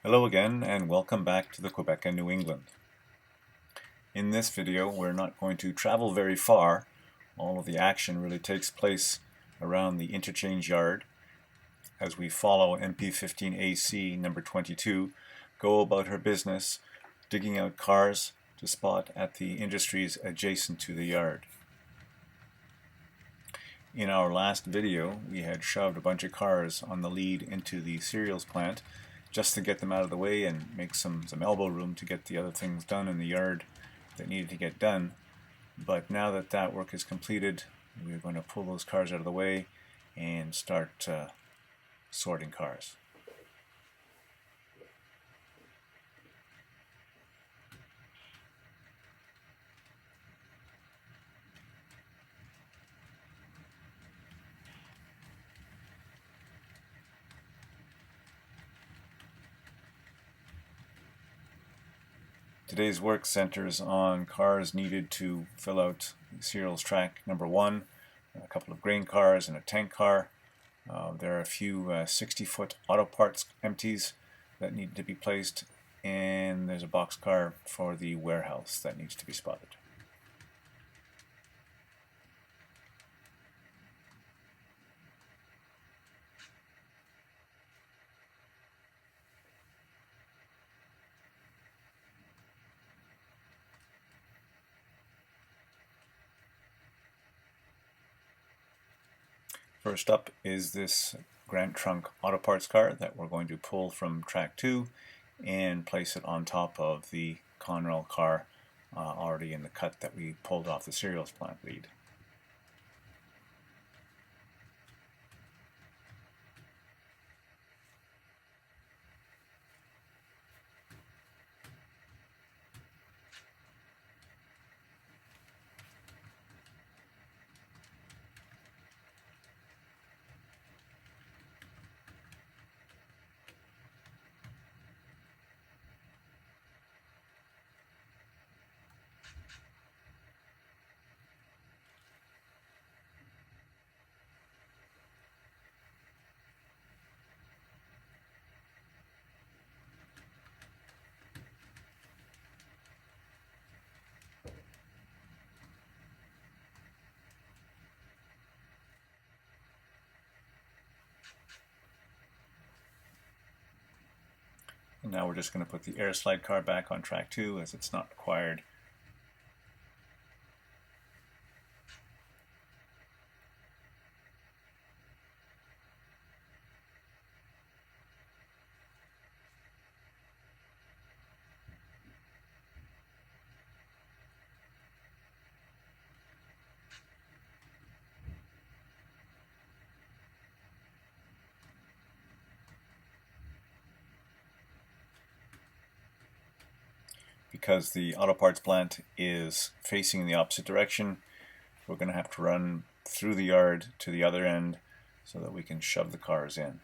Hello again and welcome back to the Quebec and New England. In this video we're not going to travel very far. All of the action really takes place around the Interchange yard as we follow MP15AC number 22 go about her business digging out cars to spot at the industries adjacent to the yard. In our last video we had shoved a bunch of cars on the lead into the cereals plant just to get them out of the way and make some elbow room to get the other things done in the yard that needed to get done. But now that that work is completed, we're going to pull those cars out of the way and start sorting cars. Today's work centers on cars needed to fill out cereals track number 1, a couple of grain cars and a tank car. There are a few 60-foot auto parts empties that need to be placed, and there's a box car for the warehouse that needs to be spotted. First up is this Grand Trunk auto parts car that we're going to pull from track 2 and place it on top of the Conrail car already in the cut that we pulled off the cereals plant lead. And now we're just going to put the air slide car back on track 2 as it's not required. Because the auto parts plant is facing the opposite direction, we're going to have to run through the yard to the other end so that we can shove the cars in.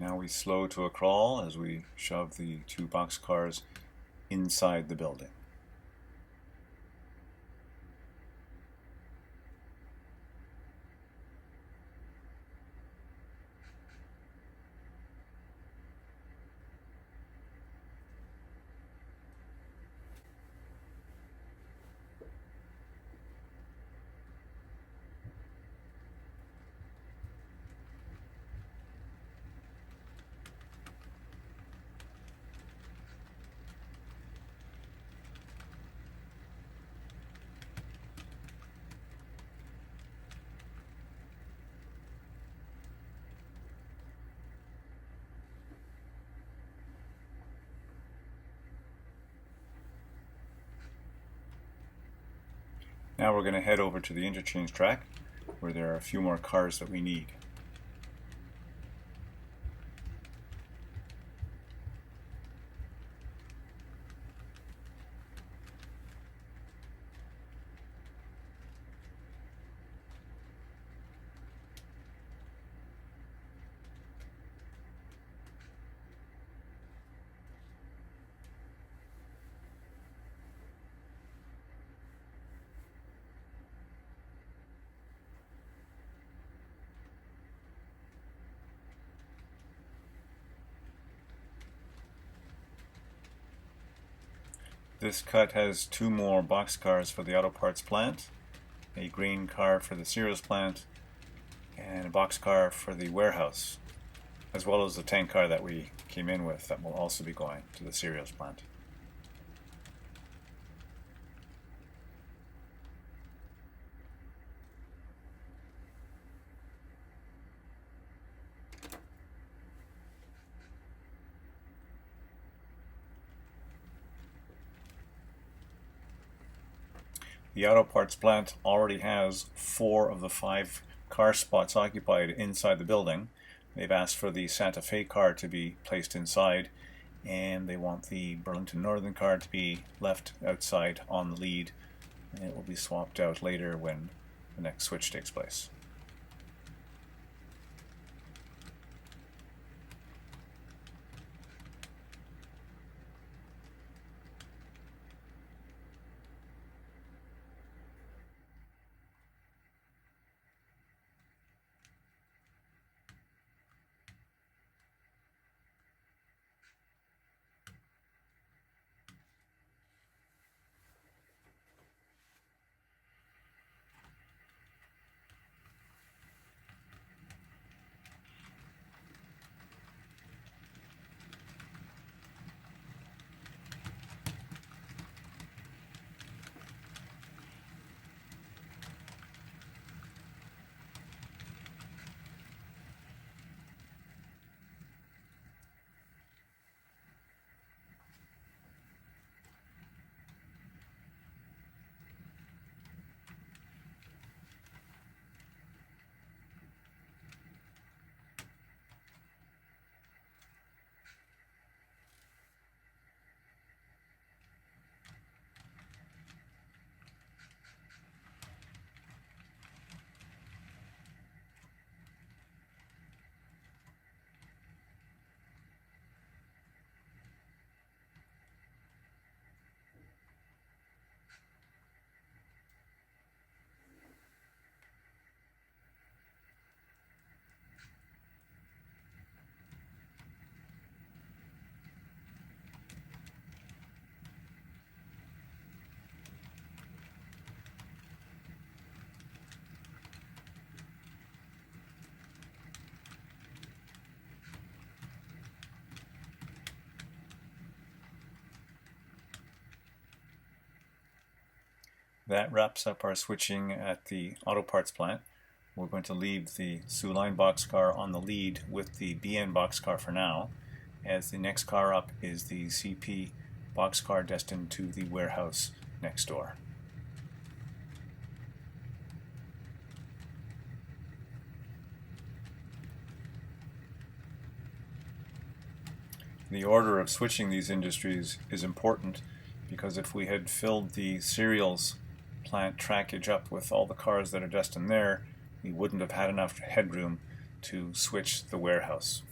Now we slow to a crawl as we shove the 2 boxcars inside the building. Now we're going to head over to the interchange track where there are a few more cars that we need. This cut has 2 more boxcars for the auto parts plant, a green car for the cereals plant, and a boxcar for the warehouse, as well as the tank car that we came in with that will also be going to the cereals plant. The auto parts plant already has 4 of the 5 car spots occupied inside the building. They've asked for the Santa Fe car to be placed inside, and they want the Burlington Northern car to be left outside on the lead, and it will be swapped out later when the next switch takes place. That wraps up our switching at the auto parts plant. We're going to leave the Soo Line boxcar on the lead with the BN boxcar for now, as the next car up is the CP boxcar destined to the warehouse next door. The order of switching these industries is important because if we had filled the cereals plant trackage up with all the cars that are destined there, we wouldn't have had enough headroom to switch the warehouse.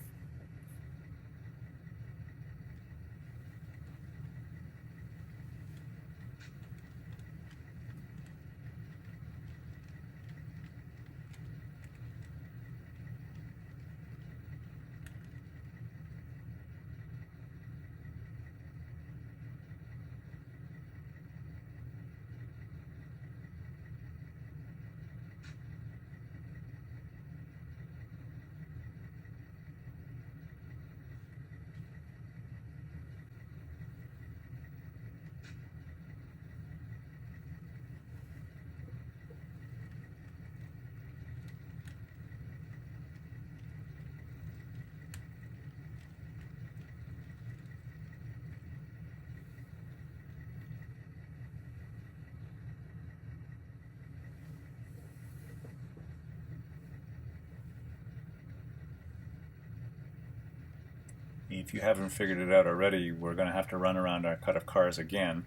If you haven't figured it out already, we're going to have to run around our cut of cars again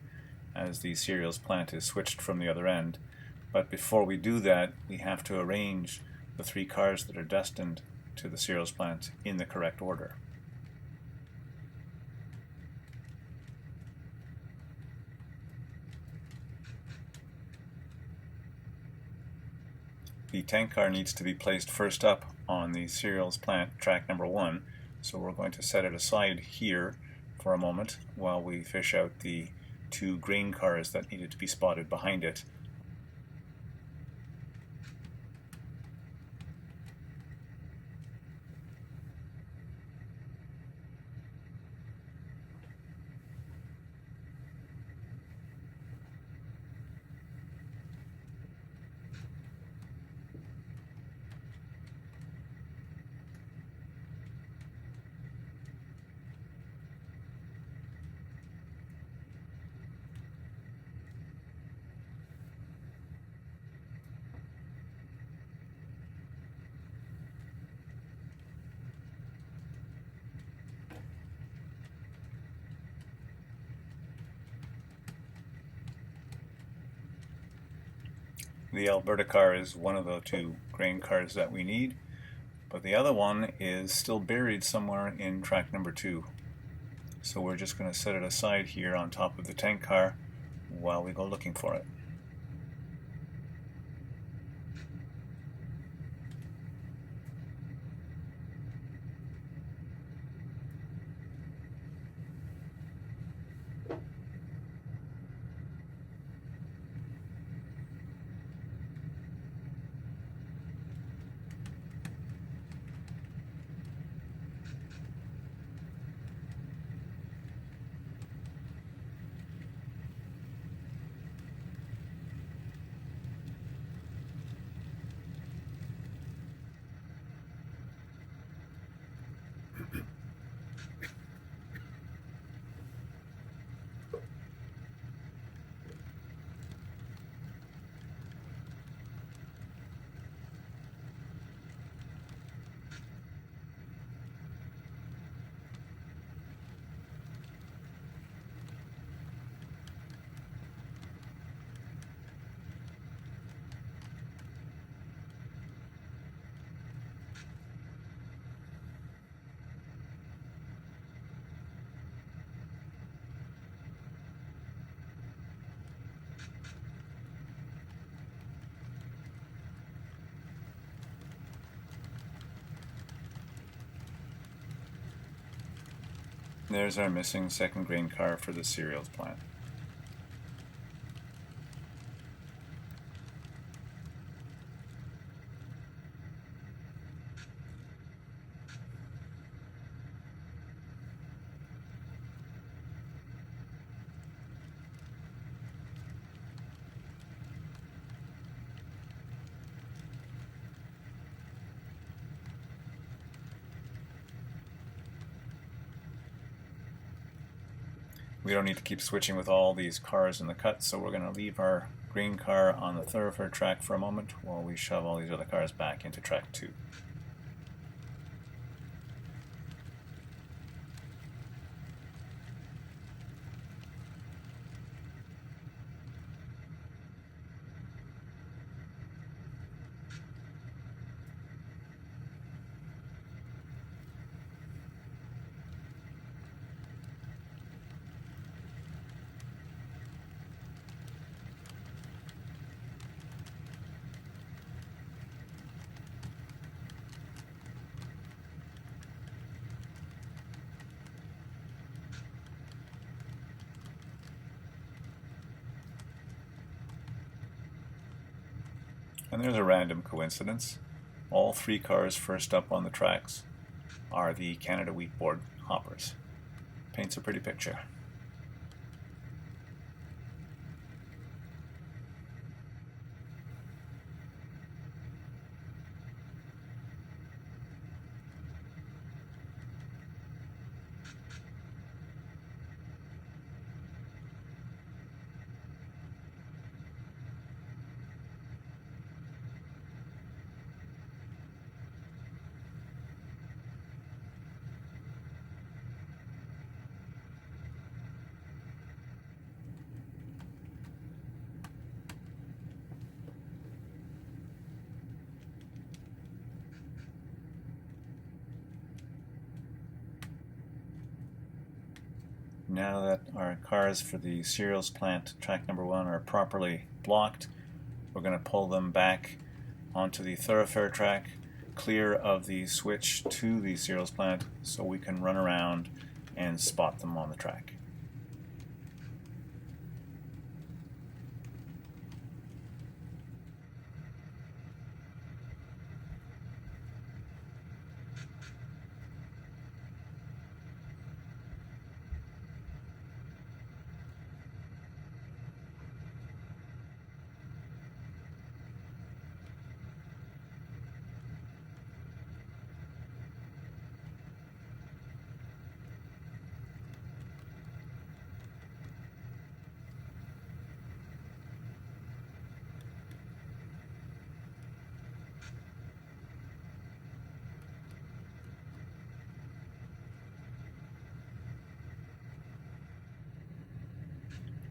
as the cereals plant is switched from the other end. But before we do that, we have to arrange the 3 cars that are destined to the cereals plant in the correct order. The tank car needs to be placed first up on the cereals plant track number 1, so we're going to set it aside here for a moment while we fish out the 2 grain cars that needed to be spotted behind it. The Alberta car is one of the 2 grain cars that we need, but the other one is still buried somewhere in track number 2. So we're just going to set it aside here on top of the tank car while we go looking for it. There's our missing 2nd grain car for the cereals plant. We don't need to keep switching with all these cars in the cut, so we're going to leave our green car on the thoroughfare track for a moment while we shove all these other cars back into track 2. And there's a random coincidence. All 3 cars first up on the tracks are the Canada Wheat Board hoppers. Paints a pretty picture. now that our cars for the cereals plant, track number 1, are properly blocked, we're going to pull them back onto the thoroughfare track, clear of the switch to the cereals plant, so we can run around and spot them on the track.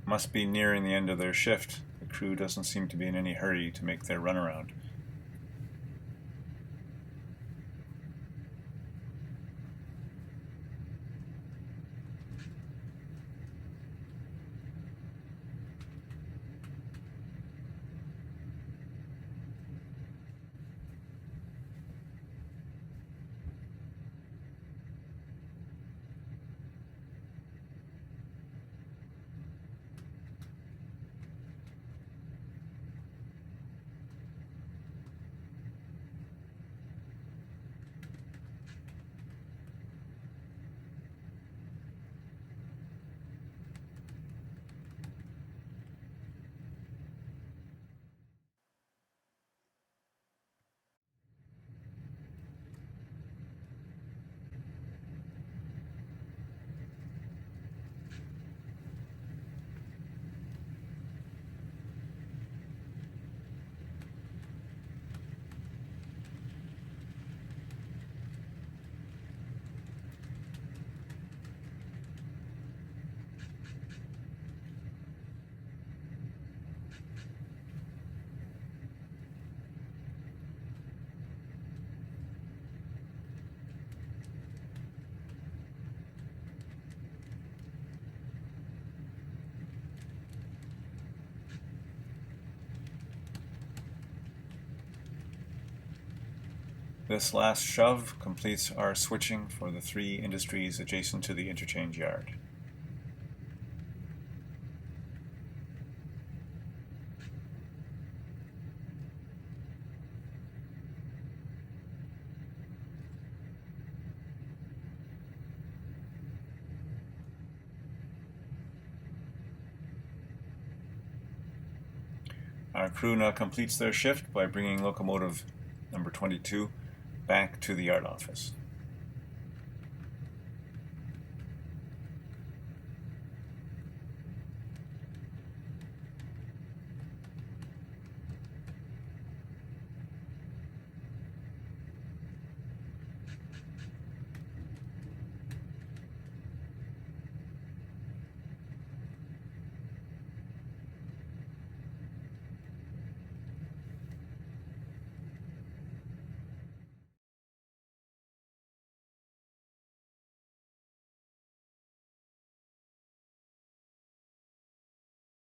Must be nearing the end of their shift. The crew doesn't seem to be in any hurry to make their runaround. This last shove completes our switching for the 3 industries adjacent to the interchange yard. Our crew now completes their shift by bringing locomotive number 22 back to the yard office.